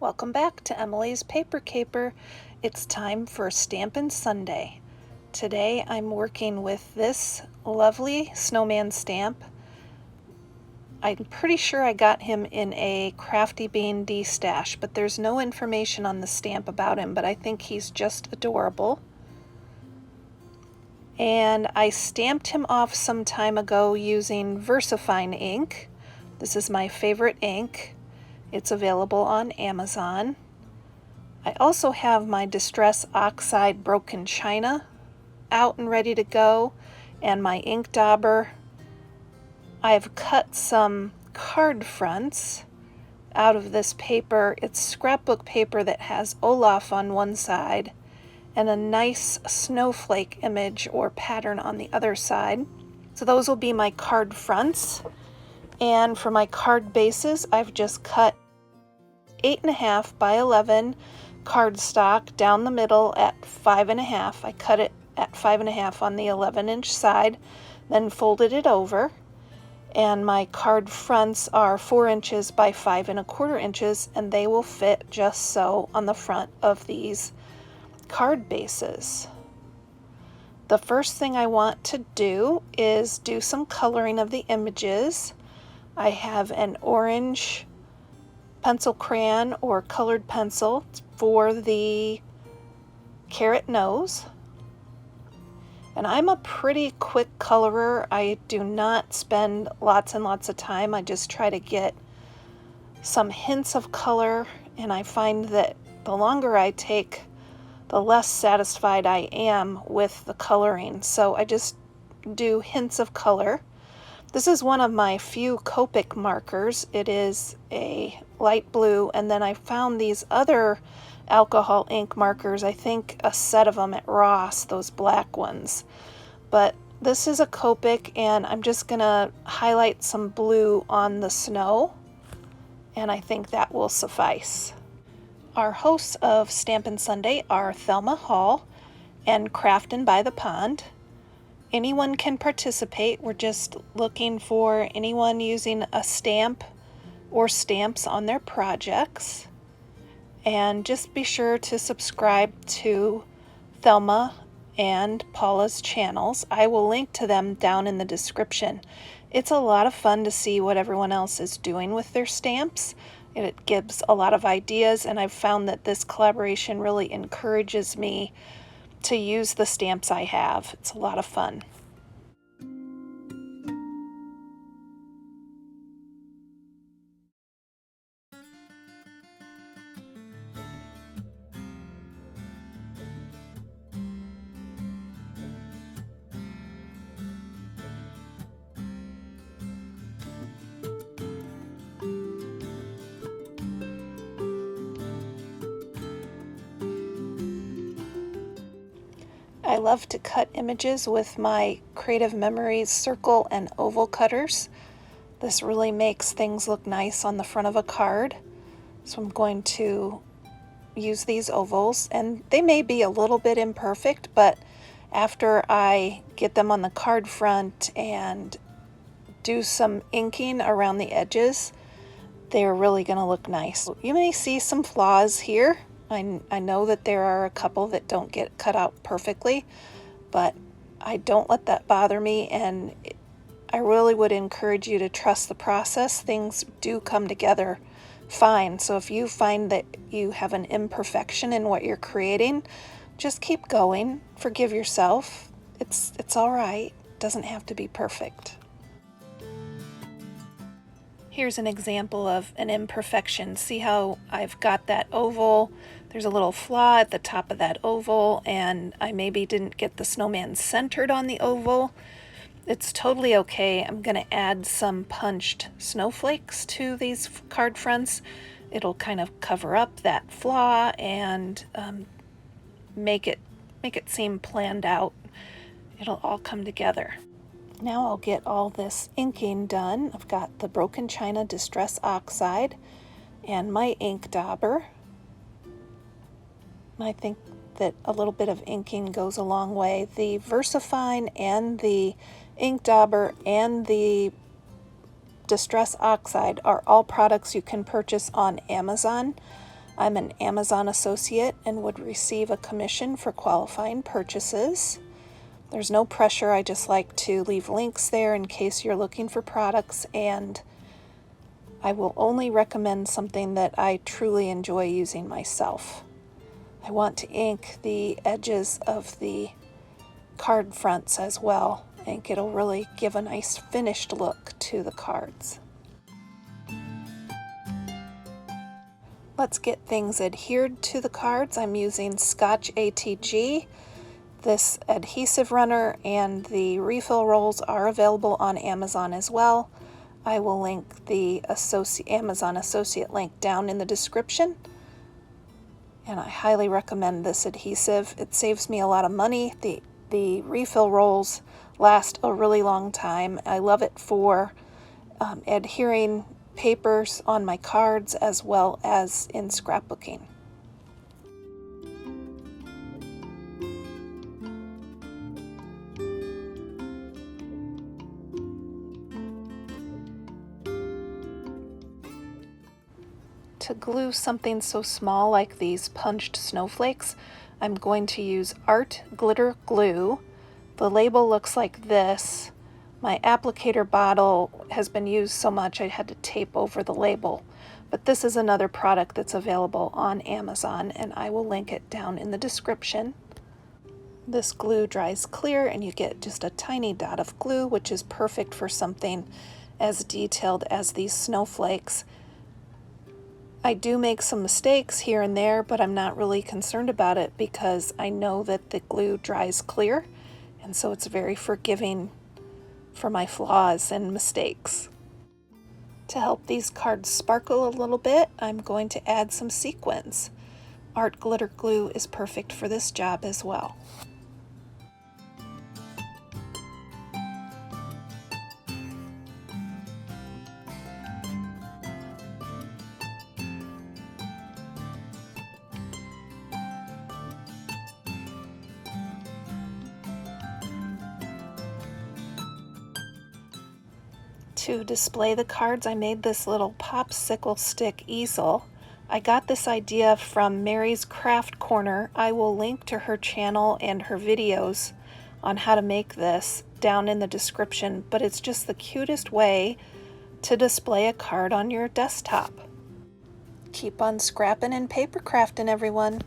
Welcome back to Emily's Paper Caper. It's time for Stampin' Sunday. Today I'm working with this lovely snowman stamp. I'm pretty sure I got him in a Crafty Bean D-stash, but there's no information on the stamp about him, but I think he's just adorable. And I stamped him off some time ago using VersaFine ink. This is my favorite ink. It's available on Amazon. I also have my Distress Oxide Broken China out and ready to go, and my ink dauber. I've cut some card fronts out of this paper. It's scrapbook paper that has Olaf on one side and a nice snowflake image or pattern on the other side. So those will be my card fronts. And for my card bases, I've just cut 8.5 by 11 cardstock down the middle at 5.5. I cut it at 5.5 on the 11-inch side, then folded it over. And my card fronts are 4 inches by 5.25 inches, and they will fit just so on the front of these card bases. The first thing I want to do is do some coloring of the images. I have an orange pencil crayon or colored pencil for the carrot nose. And I'm a pretty quick colorer. I do not spend lots and lots of time. I just try to get some hints of color, and I find that the longer I take, the less satisfied I am with the coloring. So I just do hints of color. This is one of my few Copic markers. It is a light blue, and then I found these other alcohol ink markers, I think a set of them at Ross, those black ones. But this is a Copic, and I'm just gonna highlight some blue on the snow, and I think that will suffice. Our hosts of Stampin' Sunday are Thelma Hall and Craftin' by the Pond. Anyone can participate. We're just looking for anyone using a stamp or stamps on their projects. And just be sure to subscribe to Thelma and Paula's channels. I will link to them down in the description. It's a lot of fun to see what everyone else is doing with their stamps. It gives a lot of ideas, and I've found that this collaboration really encourages me to use the stamps I have. It's a lot of fun. I love to cut images with my Creative Memories circle and oval cutters. This really makes things look nice on the front of a card. So I'm going to use these ovals, and they may be a little bit imperfect, but after I get them on the card front and do some inking around the edges, they're really going to look nice. You may see some flaws here. I know that there are a couple that don't get cut out perfectly, but I don't let that bother me, and I really would encourage you to trust the process. Things do come together fine. So if you find that you have an imperfection in what you're creating, just keep going. Forgive yourself. It's all right. It doesn't have to be perfect. Here's an example of an imperfection. See how I've got that oval? There's a little flaw at the top of that oval, and I maybe didn't get the snowman centered on the oval. It's totally okay. I'm going to add some punched snowflakes to these card fronts. It'll kind of cover up that flaw and make it seem planned out. It'll all come together. Now I'll get all this inking done. I've got the Broken China Distress Oxide and my ink dauber. I think that a little bit of inking goes a long way. The VersaFine and the ink dauber and the Distress Oxide are all products you can purchase on Amazon. I'm an Amazon associate and would receive a commission for qualifying purchases. There's no pressure, I just like to leave links there in case you're looking for products, and I will only recommend something that I truly enjoy using myself. I want to ink the edges of the card fronts as well. I think it'll really give a nice finished look to the cards. Let's get things adhered to the cards. I'm using Scotch ATG. This adhesive runner and the refill rolls are available on Amazon as well. I will link the Amazon associate link down in the description. And I highly recommend this adhesive. It saves me a lot of money. The refill rolls last a really long time. I love it for adhering papers on my cards as well as in scrapbooking. To glue something so small like these punched snowflakes, I'm going to use Art Glitter Glue. The label looks like this. My applicator bottle has been used so much I had to tape over the label. But this is another product that's available on Amazon, and I will link it down in the description. This glue dries clear and you get just a tiny dot of glue, which is perfect for something as detailed as these snowflakes. I do make some mistakes here and there, but I'm not really concerned about it because I know that the glue dries clear, and so it's very forgiving for my flaws and mistakes. To help these cards sparkle a little bit, I'm going to add some sequins. Art Glitter Glue is perfect for this job as well. To display the cards, I made this little popsicle stick easel. I got this idea from Mary's Craft Corner. I will link to her channel and her videos on how to make this down in the description, but it's just the cutest way to display a card on your desktop. Keep on scrapping and paper crafting, everyone.